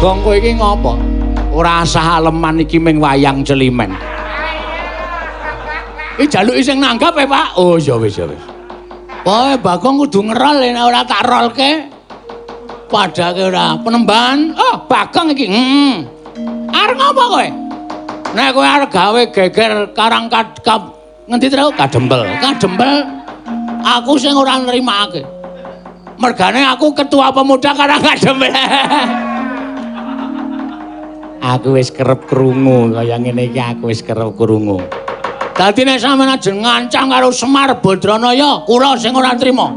Bagong kowe iki ngopo? Ora asah aleman iki ming wayang celimen. Iki jaluki sing nanggap Pak. Oh ya wis ya wis. Pokoke Bagong kudu ngerol nek ora tak rolke. Padake ora penemban. Oh, Bagong iki. Arep ngopo kowe? Nek kowe arep gawe geger karang ngendi terus kadempel. Kadempel aku sing ora nrimake. Mergane aku ketua pemuda karang kadempel. Aku wis kerep krungu kaya ngene iki aku wis kerep krungu. Dadi nek sampeyan ajeng ngancam karo Semar Badranaya, kula sing ora trima.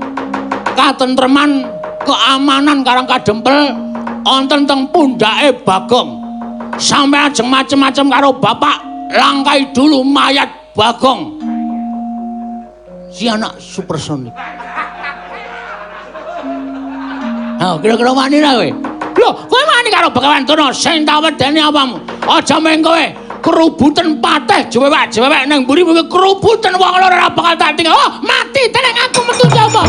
Katentreman, keamanan karang kadempel wonten teng pundhake Bagong. Sampeyan ajeng macem-macem karo bapak, langkai dulu mayat Bagong. Si anak supersonik. Oh, kira-kira wani ra kowe? Lho, kowe wani karo Begawan Tuna sing tak wedeni apamu? Aja meng kowe kerubutan pateh jewek-jewek nang mburi kowe kerubutan wong loro ora bakal tak tinggal. Oh, mati teneng aku metu coba.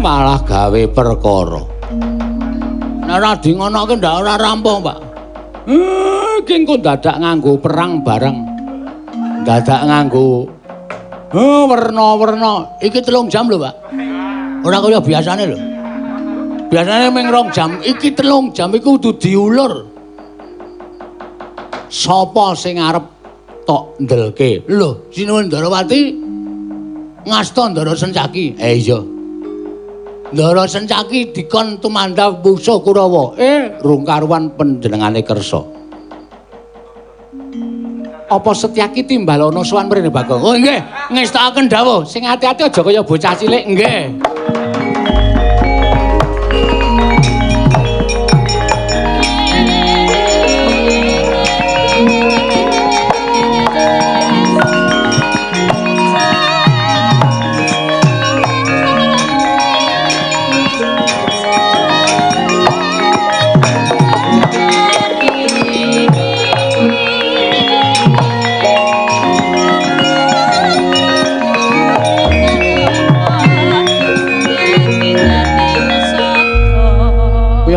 Malah gawe perkara. Nek ora di ngono ki ndak ora rampung, Pak. Iki engko dadak nganggo perang bareng. Dadak nganggo werna-werna. Iki 3 jam lho, Pak. Ora kaya biasane lho. Biasane mung 2 jam, iki 3 jam iku kudu diulur. Sapa sing arep tok ndelke? Lho, Sinuwun Darawati ngasta Ndara Sencaki. Iya. Ndara Sencaki dikon tumandhap Musa Kurawa. Rung karuan panjenengane kersa. Apa Setyaki timbalana sowan mrene Bagong? Oh nggih, ngestakaken dawuh. Sing ati-ati aja kaya bocah cilik, nggih.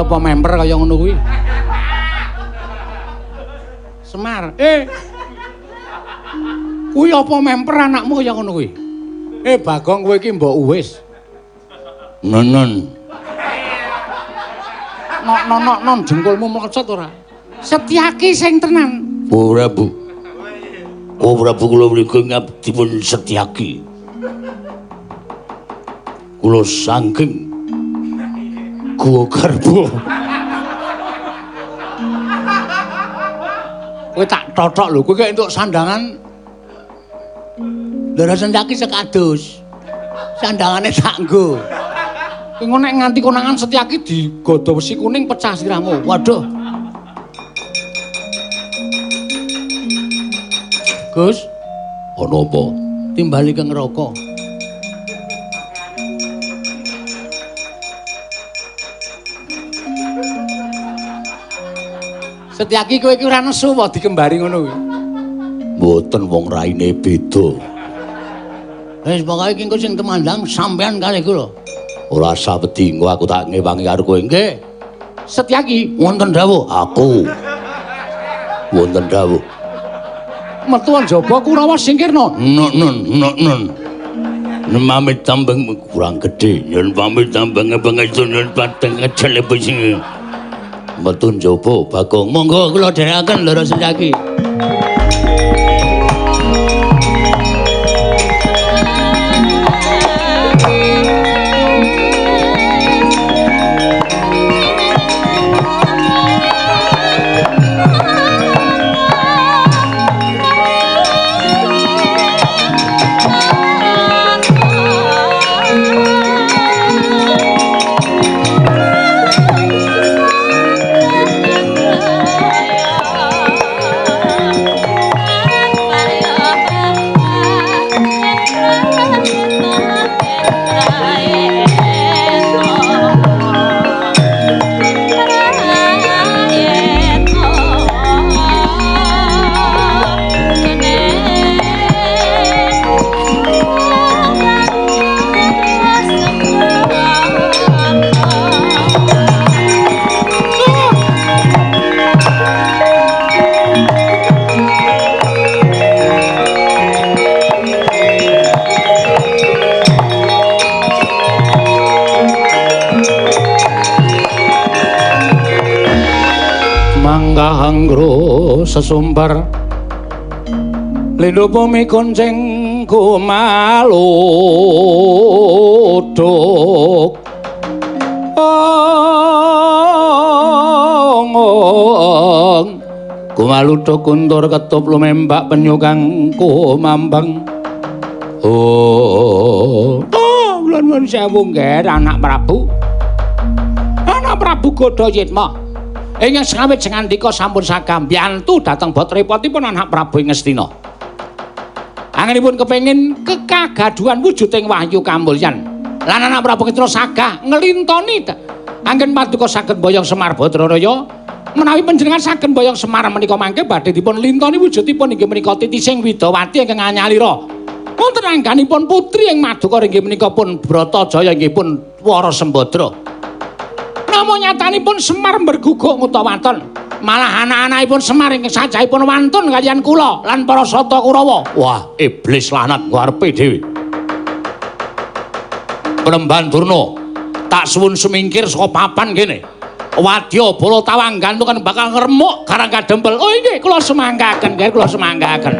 Apa member kaya ngono kuwi? Semar, kuwi apa member anakmu kaya ngono kuwi? Bagong kowe iki mbok uwis. Nonon. Non jengkulmu mlocot ora? Setyaki sing tenan. Oh Prabu. Oh Prabu kula mriku ngabdipun Setyaki. Kula saking Guwa Garba. Kowe tak totok lho, kowe kek entuk sandangan. Ndara Sencaki sekados. Sandangane tak nggo. Kowe nek nganti konangan Setyaki digodho besi kuning pecah sirahmu. Waduh. Gus, ana apa? Timbali ke neraka. Setyaki kowe iki ora nesu apa dikembari ngono kuwi? Mboten wong raine beda. Wis pokoke iki engko sing temandang sampean kalih kula. Ora sawedi engko aku tak ngewangi karo kowe nggih. Setyaki wonten dawuh aku. Wonten dawuh. Metu njaba Kurawa singkirna. Nun. Pamit tambeng kurang gedhe. Yen pamit tambeng bengesun yen pateng ngecel sing metu njaba Bagong. Monggo kula dherekaken Ndara Sencaki. Kahangro sesumbar Lindhu bumi gonceng kumaluduk kumaluduk kuntur ketup lumembak penyu kang kumambang ulun sewu nggih anak Prabu Godayitma ingkang sawit ngandika sampun sagambiyantu dhateng botripotipun anak Prabu ing Ngastina. Angenipun kepengin kekagaduhan wujuding wahyu kamulyan. Lan anak Prabu Ngastina sagah nglintoni anggen paduka saged boyong Semar Badraraya. Menawi panjenengan saged boyong Semar menika mangke badhe dipun lintoni wujudipun inggih menika Titising Widawati ingkang anyalira. Wonten angganipun putri ing Madukara inggih menika pun Bratajaya inggih pun Wara Sembadra. Namo nyatanipun Semar berguguk ngutawaton. Malah anak-anakipun Semar ingkang sajahipun wantun kaliyan kula lan para Sata Kurawa. Wah, iblis lanat ngarepe dhewe. Penemban Durna, tak suwun semingkir saka papan kene. Wadya bala tawang gantungan bakal ngremuk garang kadempel. Oh nggih, kula semanggaken, nggih kula semanggaken.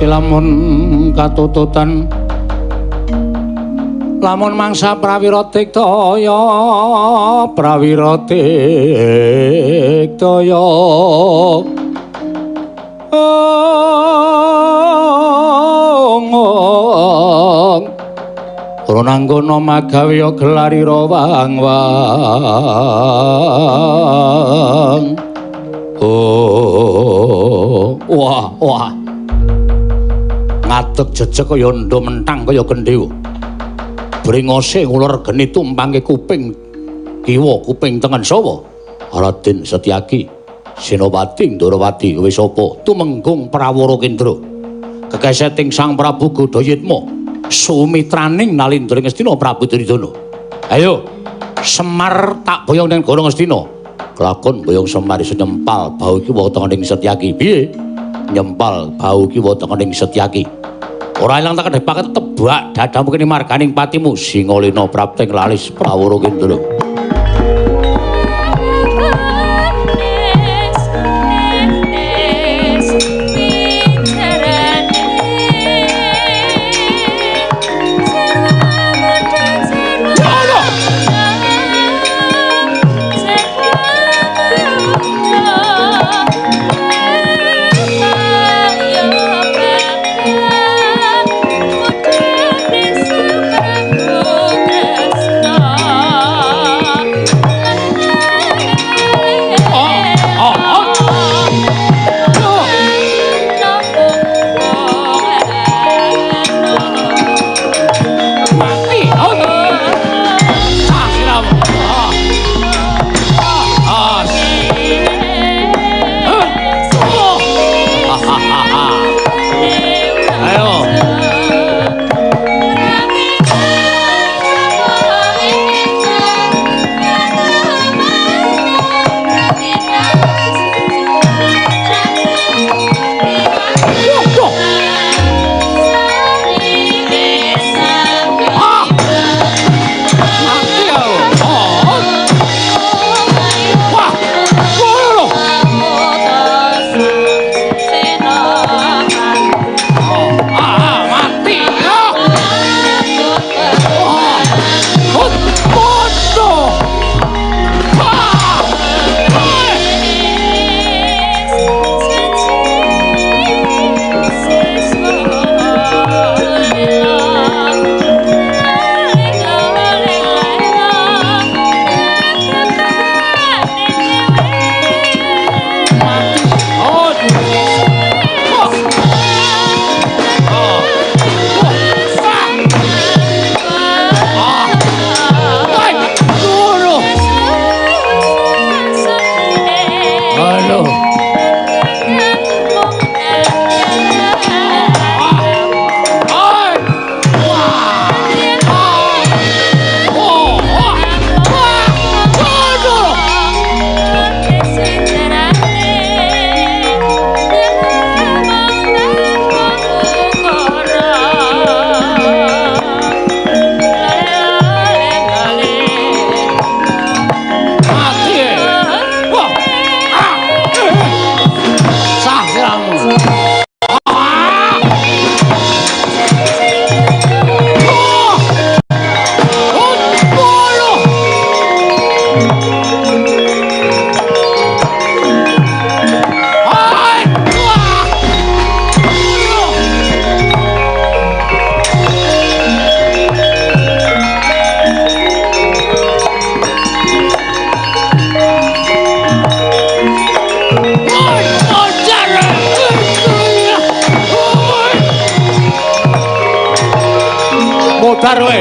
Lamun katututan lamun mangsa prawira tiktaya ora nanggana magawe gelarira wang-wang wah ngadeg jejeg kaya ndo mentang kaya gendhewa. Bringose ngulur geni tumpangke kuping kiwa kuping tengen sawa. Raden Setyaki, Senopati Ndarawati kowe sapa? Tumenggung Prawara Kendra. Kekeseting Sang Prabu Godayitma, sumitraning Nalindra Ngastina Prabu Duryudana. Ayo, Semar tak boyong ning Goro Ngastina. Kelakon boyong Semar iso nyempal bau iki wonten ing Setyaki. Piye? Nyempal bau ki wonten ing Setyaki. Ora ilang tak kedhepaken tebak dadamu kene marganing patimu Singalena prapting lalis Prawara Kendra. modar kowe.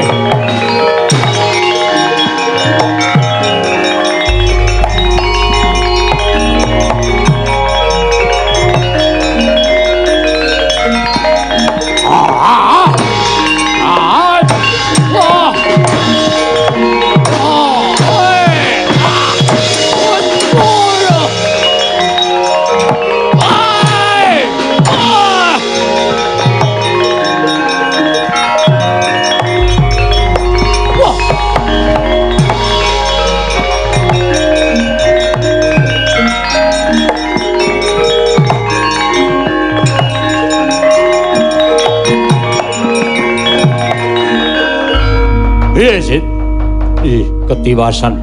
Ketiwasan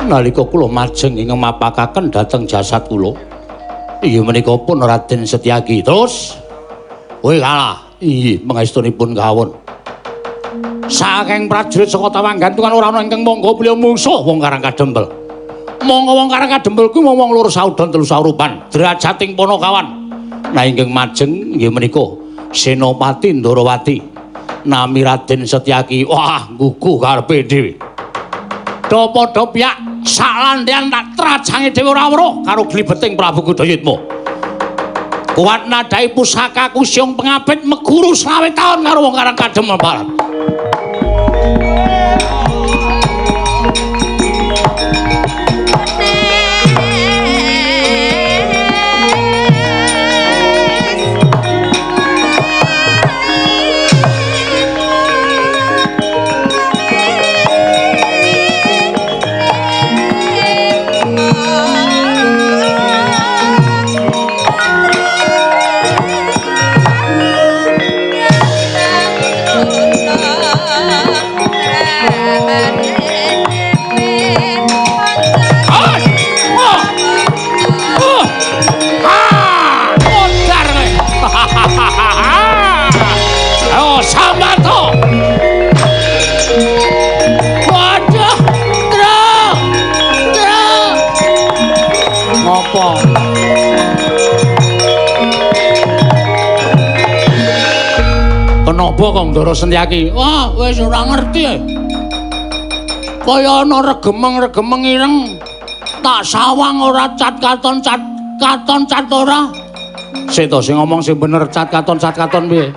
nalika kula majeng ing mapakaken dhateng jasad kula inggih menika pun Raden Setyaki. Terus kowe kalah inggih pangestunipun kawon saking prajurit saka Tawanggantungan ora ana ingkang mangga beliau mungsuh wong Karang Kadempel. Monggo wong Karang Kadempel kuwi wong loro saudon telu saurupan derajating Panakawan. Nah ingkang majeng inggih menika Senopati Ndarawati nami Raden Setyaki. Wah, gugu karepe dhewe. Do padha piyak salandean tak trajange dhewe ora weruh karo glibeting Prabu Kudayatma. Kuat nadai pusaka kusyung pengabit meguru 20 taun karo wong Karang Kadempel Barat. Kenapa kok Ndara Setyaki? Wah, wis ora ngerti. Kaya ana regemeng-regemeng ireng. Tak sawang ora cat katon cat ora. Sik to sing ngomong sing bener cat katon piye?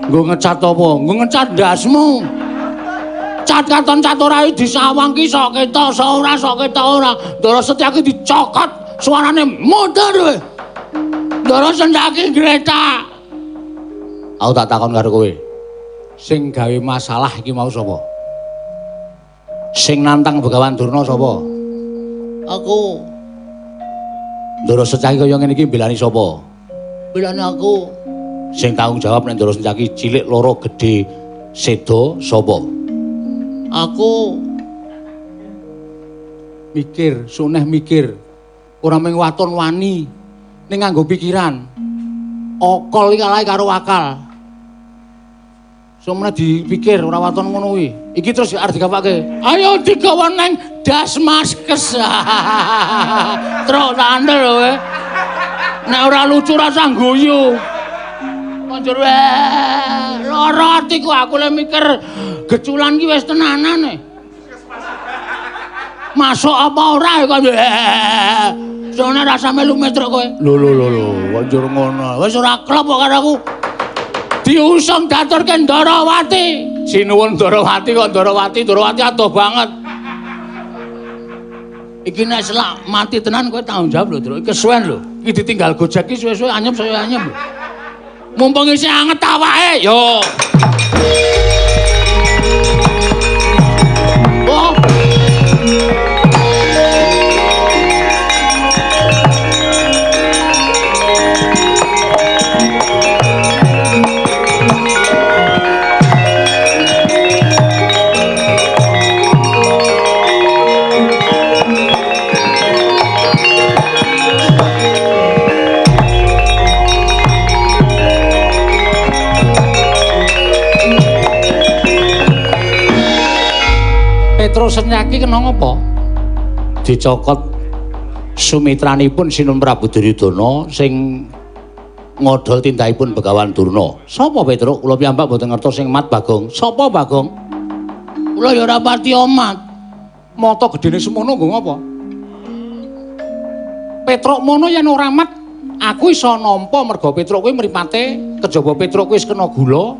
Nggo ngecat apa? Nggo ngecat ndasmu. Cat katon cat ora disawang ki sok ketok sok ora. Ndara Setyaki dicokot, suarane modar kowe. Ndara Setyaki gletak. Aku tak takon karo kowe. Sing gawe masalah iki mau sapa? Sing nantang Begawan Durna sapa? Aku. Ndara Setyaki kaya ngene iki belani sapa? Belani aku. Sing tanggung jawab nek Ndara Setyaki cilik loro gedhe seda sapa? Aku. Mikir, suneh mikir. Ora mung waton wani ning nganggo pikiran. Okol iki kalah karo akal. Semene dipikir ora waton ngono kuwi. Iki terus arep digawake. Ayo digawa nang Dasmaskes. Truk tandel kowe. Nek ora lucu rasa guyu. Konjur wae. Lara atiku aku le mikir geculan ki wis tenanan e. Masuk apa ora kok. Soale rasa melu metruk kowe. Lho, konjur ngono. Wis ora klop kok karo aku. Diusung daturke Ndarawati. Sinuwun Ndarawati kok Ndarawati adoh banget. Iki nek selak mati tenan kowe tanggung jawab lho, Tru. Iki kesuwen lho. Iki ditinggal Gojek iki suwe-suwe anyep saya anyep lho. Mumpung isih anget awake, yo. Oh. Petrus Setyaki kena ngapa? Dicokot sumitranipun Sinun Prabu Duryudana sing ngodol tindahipun Begawan Durna. Sapa Petruk? Kula piyambak boten ngertos sing mat Bagong. Sapa Bagong? Kula ya ora pati mat. Mata gedene semono nggo ngapa? Petruk mono yen ora mat, aku iso nampa merga Petruk kuwi mripate, kejaba Petruk kuwi wis kena gula.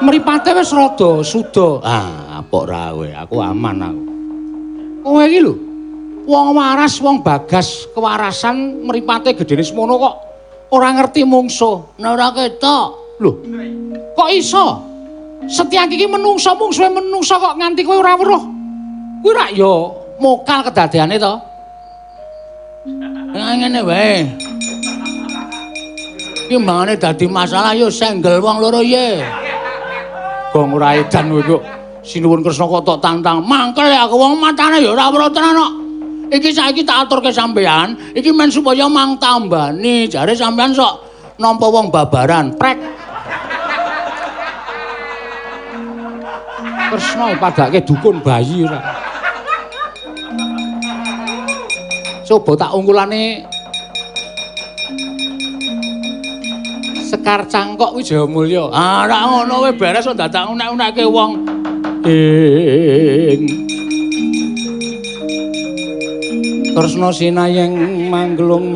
Mripate wis rada suda. Ah, apok ra kowe, aku aman aku. Kowe iki lho, wong waras, wong bagas, kewarasan mripate gedene semono kok ora ngerti mungsuh. Nek ora ketok. Lho, kok iso? Setyaki iki menungsa-mungsuhe menungsa kok nganti kowe ora weruh. Kuwi rak ya mokal kedadeane to. Ngene wae. Iki mangane dadi masalah ya senggel wong loro ye. Gong ora edan kowe kok sinuwun Kresna kok tok tantang. Mangkel aku wong matane ya ora weruh tenan kok. Iki saiki tak aturke sampean, iki men supaya mang tambani. Jare sampean sok nampa wong babaran, prek. Kresna padake dukun bayi ora. Coba tak ungkulane Sekar Cangkok Wijaya Mulya. Ah, ora ngono kowe beres kok dadak unek-unekke wong. Kresna sinayeng manglung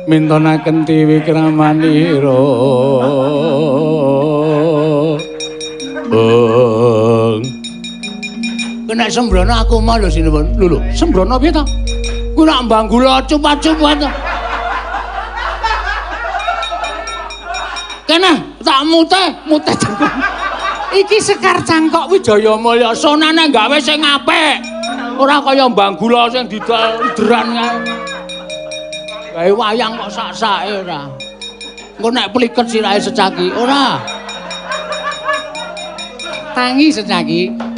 mintonaken Dewi Kramanira. Kena sembrono aku mah lho sinuwun. Lho, sembrono piye to? Ku nak mbanggula cupat-cupat to. Kena tak mute jengkul. Iki Sekar Cangkok Wijaya Mulya, sonane gawe sing apik. Ora kaya mbanggula sing didal-deran kae. Gawe wayang kok sak-sake ora. Engko nek pliket sirahe secaki, ora. Tangi secaki.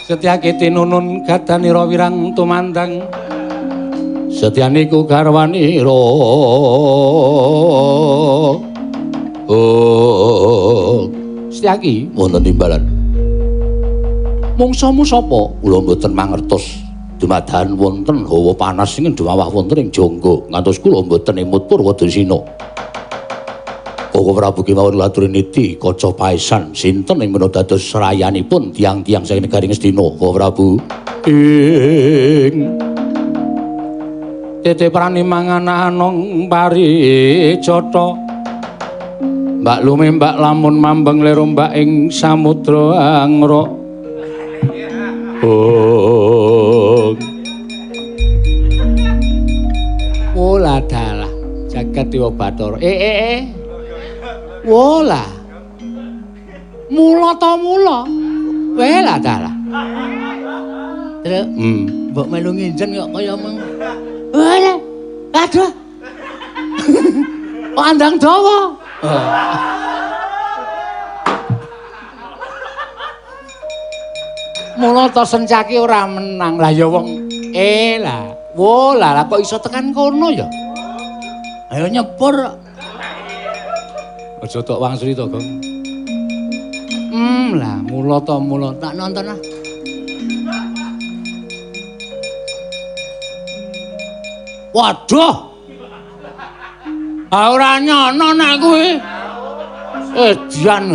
Setyaki tinunun gadanira wirang tumandang. Setyaniku garwanira. Oh, Setyaki wonten timbalan. Mungsamu sapa? Kula mboten mangertos. Dumadahan wonten hawa panas ing dhuwawah wonten ing jangga. Ngantos kula mboten emut Purwadasina. Koko Prabu kemawon kula niti kaca paesan sinten ing menawa dados serayanipun tiang-tiang saking negari Ngastina. Koko Prabu ing titiprane mangan anong paricata. Mbak lumembak lamun mambeng lerombak ing samudra angra. Ola dalah jagat Dewa Bathara. Wola. Mula ta mula. Wela dalah. Terus mbok melu nginjen kok kaya meng. Wala. Aduh. Pandang dawa. Mula ta sencaki ora menang. Lah ya wong lah. Wola lah kok iso tekan kono ya. Ayo nyepur. Aja tok wangsuli to, Gong. Lah mula tak nonton ah. Waduh. Ah ora nyono nek kuwi. Dian.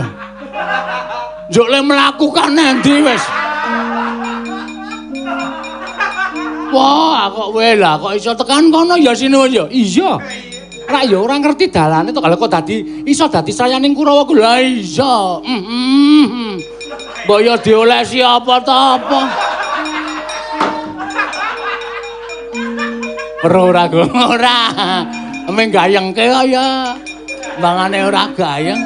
Njuk le mlakukan endi wis. Wah, kok wela kok iso tekan kono ya sinuwun ya. Iya. Rak ya ora ngerti dalane to kalau kok dadi iso dadi sayaning Kurawa ku. Lah iya. Mbok ya diolesi apa ta apa. Ora ora. Meng gayengke kaya mbangane ora gayeng.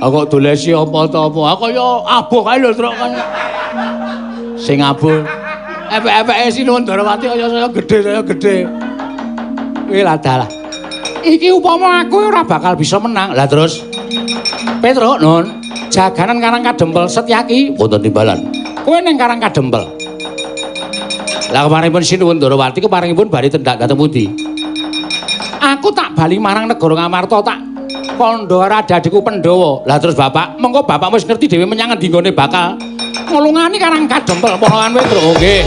Kok dolesi apa ta apa. Kaya abuh kae lho, Truk kan. Sing abuh. Epek-epeke Sinuwun Darawati kaya saya gedhe. Kuwi lah dalah. Iki upama aku ora bakal bisa menang. Lah terus Petruk nun, jaganan Karang Kadempel Setyaki wonten timbalan. Kowe ning Karang Kadempel. Lah kemarinipun Sinuwun Darawati keparingipun bari tendak dhateng pundi? Aku tak bali marang negara Ngamarta tak kandha adadiku Pandhawa. Lah terus Bapak, mengko Bapak wis ngerti dhewe menyang endi nggone bakal ngulungani Karang Kadempel Pahlawan Petruk. Nggih.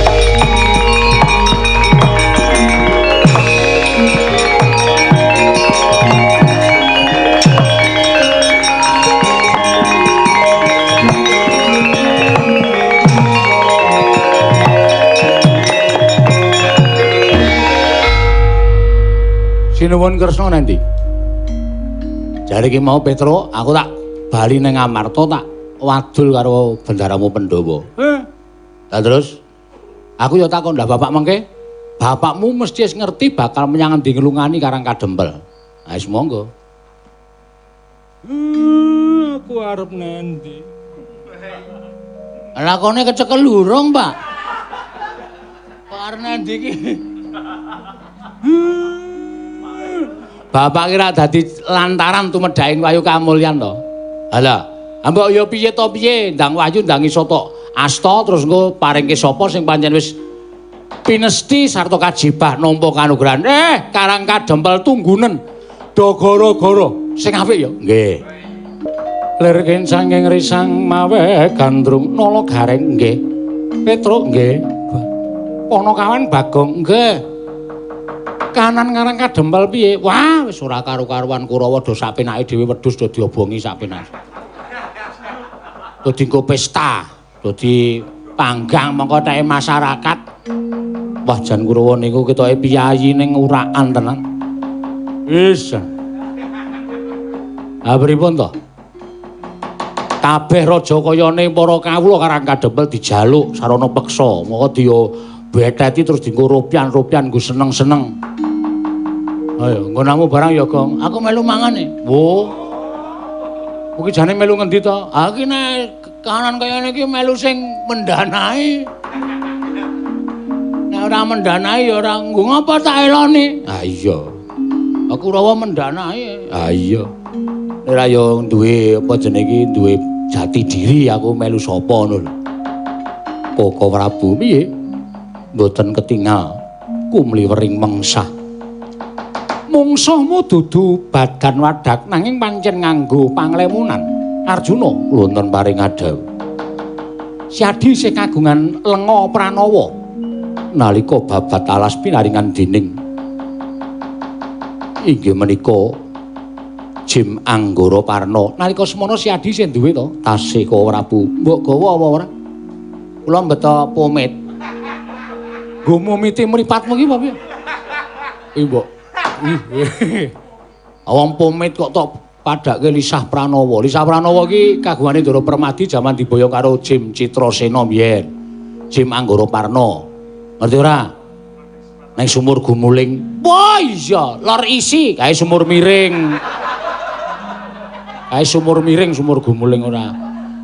Sinuwun Kresna nanti. Jare ki mau Petro, aku tak bali ning Amarta tak wadul karo bendaramu Pandhawa. Lah terus aku ya takon, "Lah bapak mengke? Bapakmu mesti wis ngerti bakal menyang endi nglungani Karang Kadempel." Ha wis monggo. Aku arep nendi? Lakone kecekel lurung, Pak. Kok arep nendi iki? Bapak kira dadi lantaran tumedhaking Wayu Kamulyan to. Halah, mbok ya piye to piye, ndang Wayu ndang iso tok asta terus engko paringke sapa sing pancen wis pinesti sarta kajibah nampa kanugrahan. Karang Kadempel tunggunen do gara-gara sing apik ya. Nggih. Lir kencang risang mawe gandrung nala gareng nggih. Petro nggih. Ana kawan Bagong nggih. Kanan Karang Kadempel piye? Wah, wis ora karo-karuan Kurawa do sapenake dhewe wedhus do diobongi sapenake. Dadi engko pesta, dadi panggang mengko teke masyarakat. Wah, jan Kurawa niku ketoke piyayi ning urakan tenan. Wis. Ha pripun to? Kabeh raja kayane para kawula Karang Kadempel dijaluk sarana peksa, moko dia beteti terus dienggo ropian-ropian nggo seneng-seneng. Ayo, nggonamu barang ya, Gong. Aku melu mangane. Wo. Kuwi jane melu ngendi to? Ha iki nek kanan kaya ngene iki melu sing mendanai. Nek ora mendanai ya ora nggo ngapa tak eloni. Ha iya. Aku Kurawa mendanai. Ha iya. Nek ra yo duwe apa jenenge iki duwe jati diri aku melu sapa ngono lho. Koko Prabu piye? Mboten ketingal kumliwering mengsah. Mungsuhmu dudu badan wadak nanging pancen nganggo panglemunan. Arjuna wonten paring adhawu. Siadi sing kagungan lenga pranawa nalika babat alas pinaringan dening inggih menika Jim Anggara Parna. Nalika semana Siadi sing duwe to tasih Koko Prabu. Mbok gawa apa ora? Kula mbeta pomit. Nggo mumiti mripatmu iki apa piye? Iki, Mbok. Awang pomit kok tok padhake Lisah Pranawa. Lisah Pranawa iki kagungane Ndara Permadi jaman diboyong karo Jim Citrasena biyen. Jim Anggara Parna. Ngerti ora? Nang sumur gumuling. Wah iya, lor isi kae sumur miring. Kae sumur miring, sumur gumuling ora.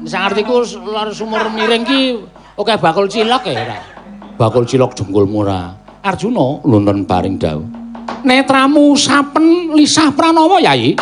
Sing ngertiku lor sumur miring ki oke bakul cilok ya ora. Bakul cilok jengkulmu ora. Arjuna wonten paring dawuh. Netramu sapen Lisah Pranawa, Yayi.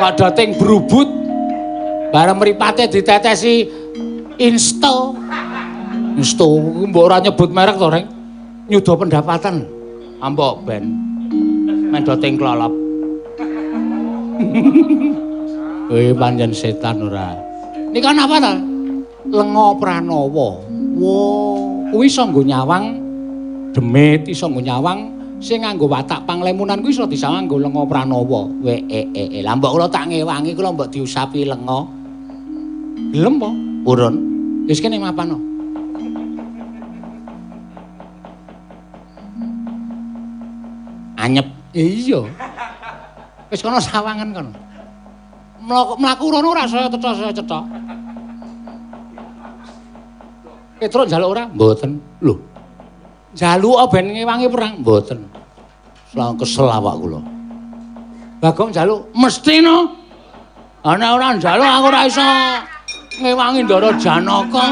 Padating brubut bareng mripate ditetesi insto mbok ora nyebut merek to Reng nyuda pendapatan ampok ben mendoting klolop. Kowe pancen setan ora nika napa ta lenga pranawa. Wo kuwi iso nggo nyawang demit iso nggo nyawang sing nganggo watak panglemunan kuwi iso disawang nggo lenga pranawa. Lah mbok kula tak ngewangi kula mbok diusapi lenga. Gelem po? Purun. Wis kene mapano. Anyep. Iya. Wis kono sawangan kono. Mlaku rono ora saya cetha-cetha. Petro njaluk ora? Mboten. Lho. Njaluk ben ngewangi perang? Mboten. Salah kesel awak kula. Bagong njaluk mesti no. Ana ora njaluk aku ora iso ngewangi Ndara Janaka.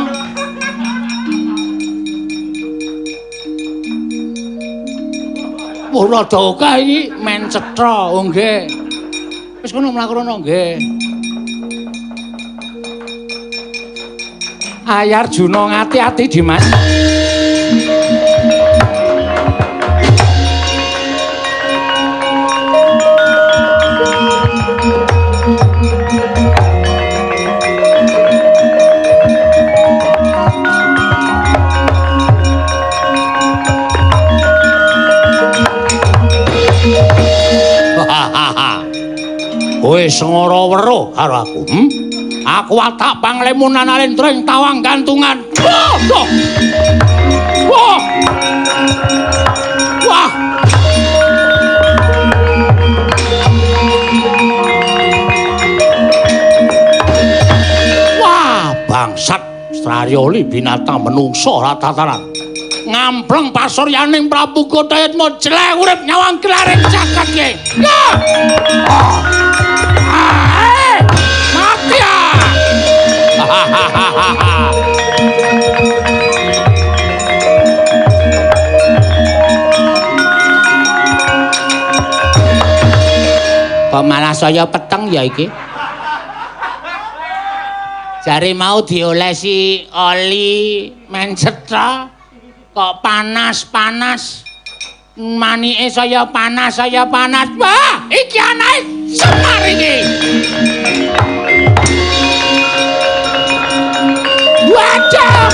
Ora dokah iki men cetha, oh nggih. Wis kono mlaku rono nggih. Ayar Arjuna ngati-ati Dimas. Wis ngara weruh karo aku. Aku watak Panglimunan Alendra ing tawang gantungan. Wah! Wah! Wah, bangsat Strayoli binatang menungso ratataran. Ngampleng pasuryaning Prabu Kotayatma jelek urip nyawang gelaring jagat ye. Mati ya. Kok malah saya peteng ya iki? Jare mau diolesi oli mencetha kok panas-panas. Manike saya panas. Wah, iki anake Semar iki. Waduh.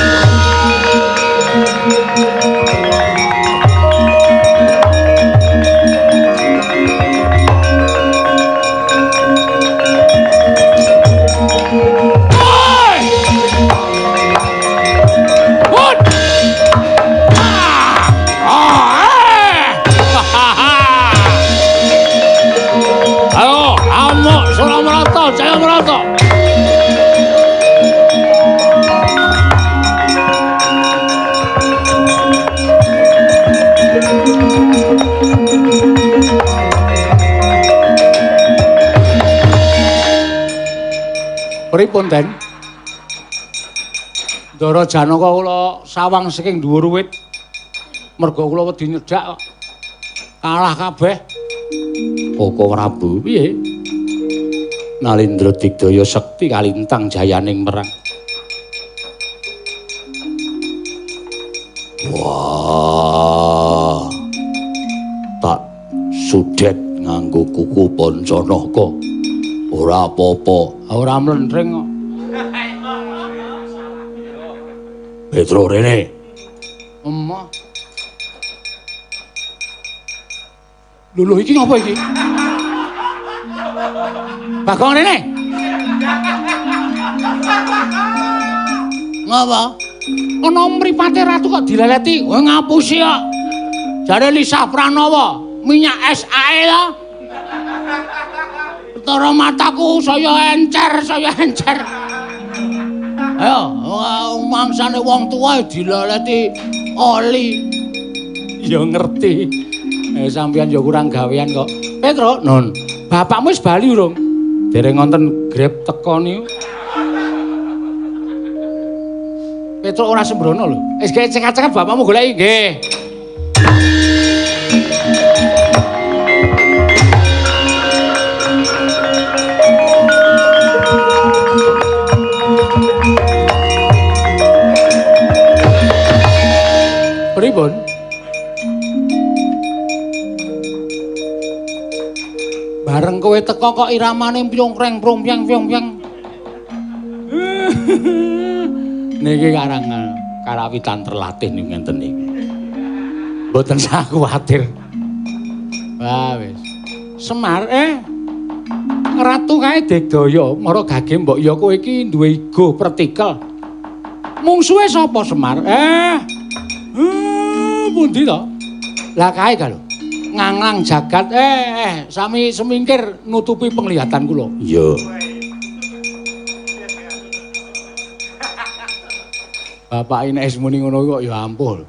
Jaya Merata. Pripun, Den? Ndara Janaka kula sawang saking dhuwur wit. Merga kula wedi nyedak kok. Kalah kabeh. Koko Prabu piye? Nalindra Digdaya sekti kalintang jayaning merang. Wah. Tak sudet nganggo kuku Pancanaka. Ora apa-apa, ora mlentreng kok. Petro rene. Emah. Lho iki ngapa iki? Bagong rene. Ngapa? Ana mripate ratu kok dileleti. Kowe ngapusi kok. Jare Lisah Pranawa, minyak SAE ta. Betara mataku saya encer. Ayo, mangsane wong tuwa dileleti oli. Ya ngerti. Sampeyan ya kurang gawean kok. Petro, Nun. Bapakmu wis bali urung? Dereng wonten grab teko niku. Petro ora sembrono lho. Wis gawe cekak-cekak bapakmu goleki nggih. Pripun? Bareng kowe teko kok iramane pyongkreng promyang pyong-pyang. Niki karawitan terlatih niku ngenten niki. Mboten sak kuwatir. Wah wis. Semar Ratu kae Digdaya, mara gage mbok ya kowe iki duwe ego partikel. Mungsuhe sapa Semar? Pundi to? Lah kae ka lho. Nganglang jagat sami semingkir nutupi penglihatan kula. Iya. Bapak nek muni ngono kok ya ampun.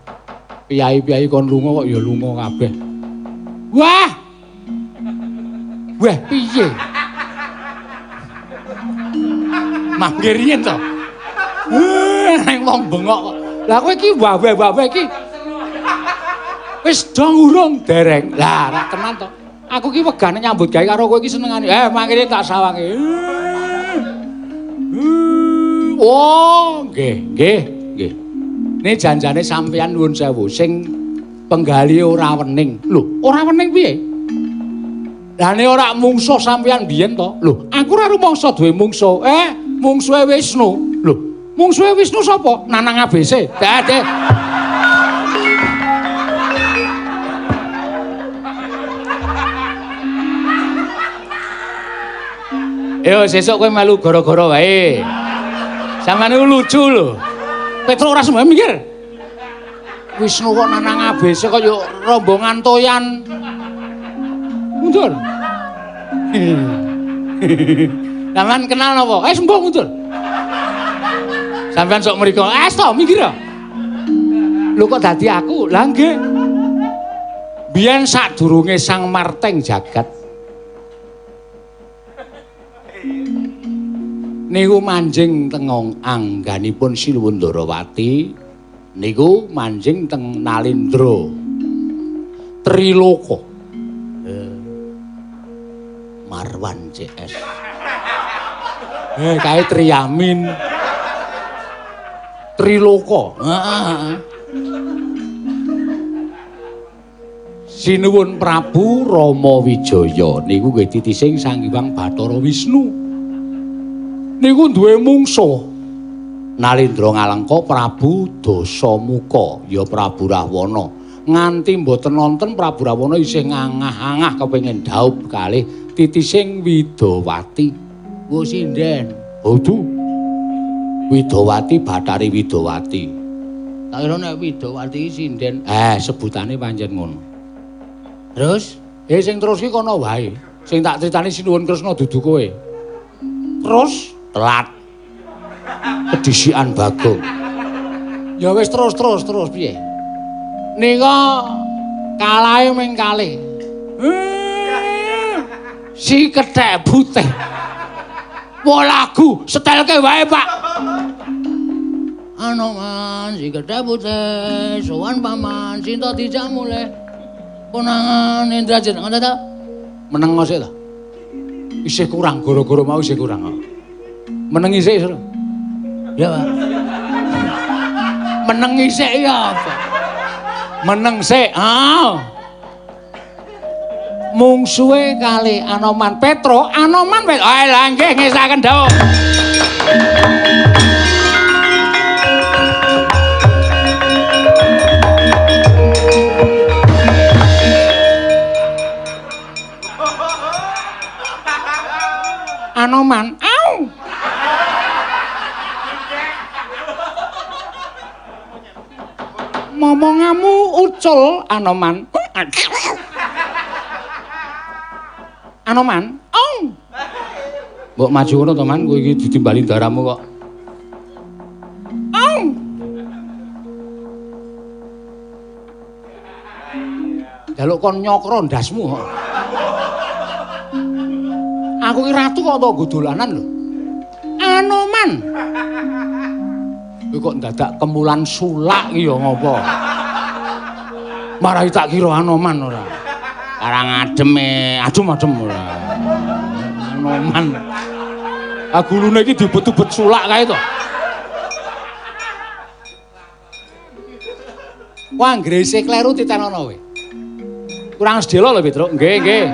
Piyai-piyai kon lunga kok ya lunga kabeh. Wah! Wah, piye? Mangke riyen to. Nek wong bengok kok. Lah kowe iki wae iki wis dong urung dereng. Lah rak tenan to. Aku ki wegane nyambut gawe karo kowe iki senengane. Mangkene tak sawange. Oh, nggih. Ini janjane sampeyan nuwun sewu sing penggali ora wening. Lho, ora wening piye? Lah nek ora mungsuh sampeyan biyen to. Lho, aku ora rumangsa duwe mungsuh. Mungsuhe Wisnu. Lho, mungsuhe Wisnu sapa? Nanang ABC. Dadi Yo sesuk kowe melu gara-gara wae. Sampeyan niku lucu lho. Petro ora sembahyang mikir. Wisnu kok nanang abese kaya rombongan toyan. Mundur. Sampeyan kenal napa? Sembuh mundur. Sampeyan sok mriko, to mikir. Lho kok dadi aku? Lah nggih. Biyen sadurunge Sang Marteng Jagat niku manjing teng angganipun Sinuwundarawati niku manjing teng Nalindra Triloka Marwan CS kae Triamin Triloka Sinuwun Prabu Rama Wijaya niku nggih titising Sang Hyang Bathara Wisnu niku duwe mungsuh Nalindra Ngalengka Prabu Dasamuka ya Prabu Rahwana nganti mboten nonton Prabu Rahwana isih ngangah-angah kepengin dhaup kalih titising Widawati wo sinden Bodu Widawati Bathari Widawati tak kira nek Widawati sinden sebutane pancen ngono terus sing terus ki kono wae sing tak critani Sinuwun Kresna dudu kowe terus telat kedisikan Bagong ya wis terus piye nika kalahe ming kalih si kethek buteh wo lagu setelke wae Pak Anoman si kethek buteh sowan paman cinta dijak mulih konangan Indrajit ngono ta meneng sik ta isih kurang gara-gara mau isih kurang meneng isik Sur ya Pak meneng isik ya apa meneng sik mungsuhe kali Anoman Petro Anoman lah nggih ngesaken dawuh Anoman momongamu ucul Anoman Anoman mbok maju ngono to Man kowe iki ditimbali daramu kok jaluk kon nyokro ndasmu kok aku ki ratu kok tau dolanan lho Anoman kowe kok dadak kemulan sulak iki ya ngopo marai tak kira Anoman ora karang adem ora Anoman agulune iki dibet-bet sulak kae to wah ngrese kleru titenono kowe kurang sedelo lho Petruk nggih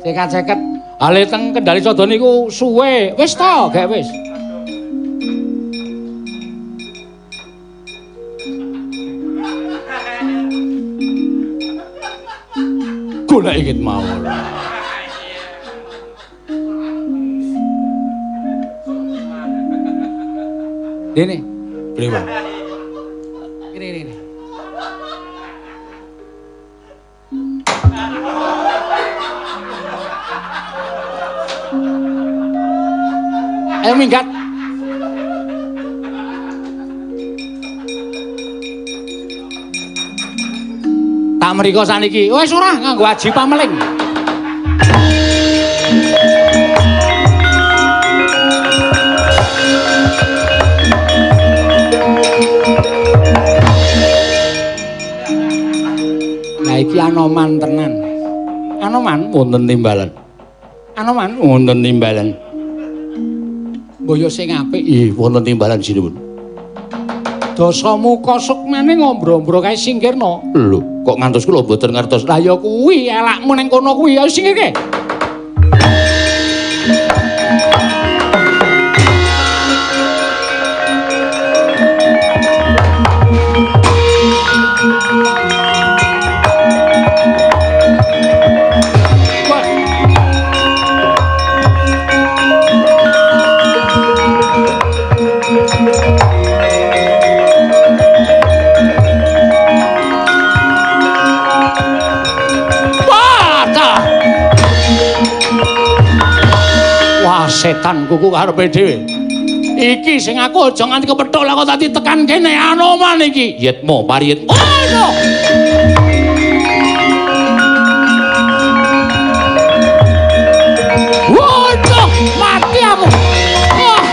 ceket ale teng Kendali Sada niku suwe wis to gek wis golek iki mau dene brewo ini ayo minggat tak mriko saniki wis ora nganggo aji pameling nah iki Anoman tenan Anoman wonten timbalan Anoman wonten timbalan boyo sing apik wonten timbalan sinuwun Dasamuka sukmane ngombro-ombro kae singkirna lho kok ngantos kula mboten ngertos lah ya kuwi elakmu ning kono kuwi ayo singkirke setan kuku karepe dhewe. Iki sing aku aja nganti kepethuk lah kok dadi tekan kene Anoman iki. Yitmo pariyit. Oh no. Waduh, mati aku. Oh.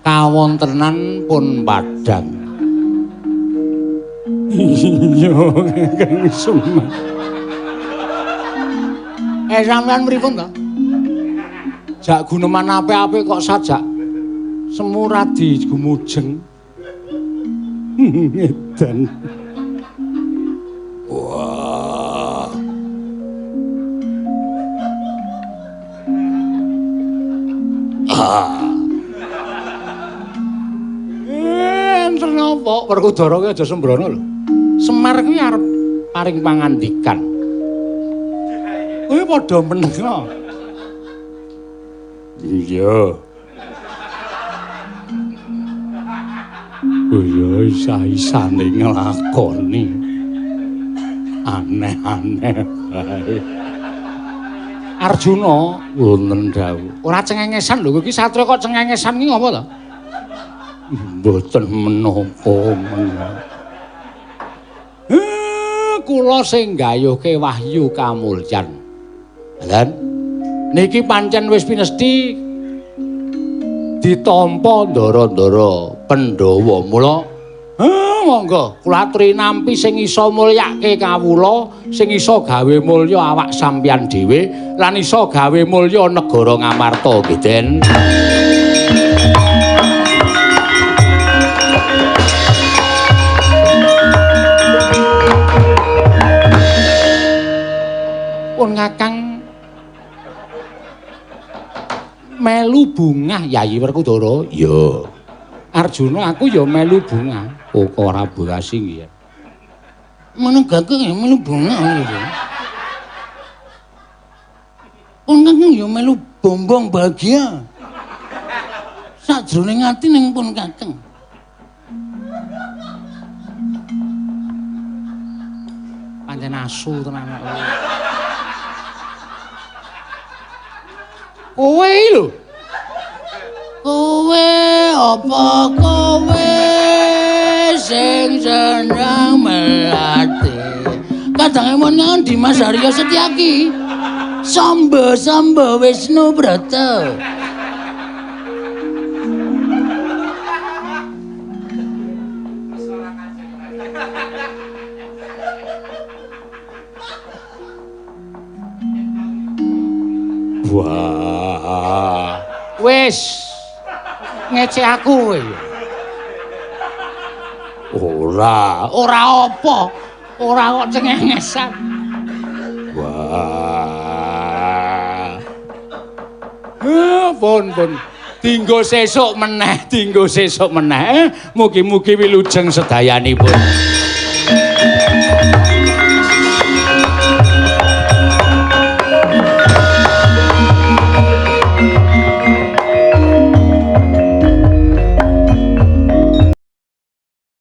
Kawontenan pun padhang. Iya, Kang Suman. Sampean pripun to? Jak guneman apik-apik kok sajak semuradi gumujeng. Edan. Wah. Enten apa? Werkudara kuwi aja sembrono lho. Semar kuwi arep paring pangandikan. Kuwi padha meneng. Iya. Iya isa-isane nglakoni. Aneh-aneh bae. Arjuna wonten dawuh. Ora cengengesan lho iki satria kok cengengesan iki ngopo to? Mboten menapa. Kula sing gayuhke wahyu kamulyan. Lan niki pancen wis pinesti ditampa ndara-ndara Pandhawa. Mula monggo kula aturi nampi sing isa mulyake kawula, sing isa gawe mulya awak sampeyan dhewe lan isa gawe mulya negara Ngamarta nggih Den. Pun Kakang melu bungah Yayi Werkudara. Ya. Arjuna aku ya melu bungah. Kok ora bungasi nggih. Meneng Kakang ya melu bungah gitu. Pun Kakang ya melu bombong bahagia. Sajroning ati ning pun Kakang. Pancen asu tenan kok. Kowe lho. Kowe apa kowe sing seneng melati. Kadange mon Dimas Arya Setyaki. Samba Wisnu Brata. Wah, wis ngece aku kowe. Ora apa? Ora kok cengengesan. Wah. Pun. Dinggo sesuk meneh. Mugi-mugi wilujeng sedayanipun.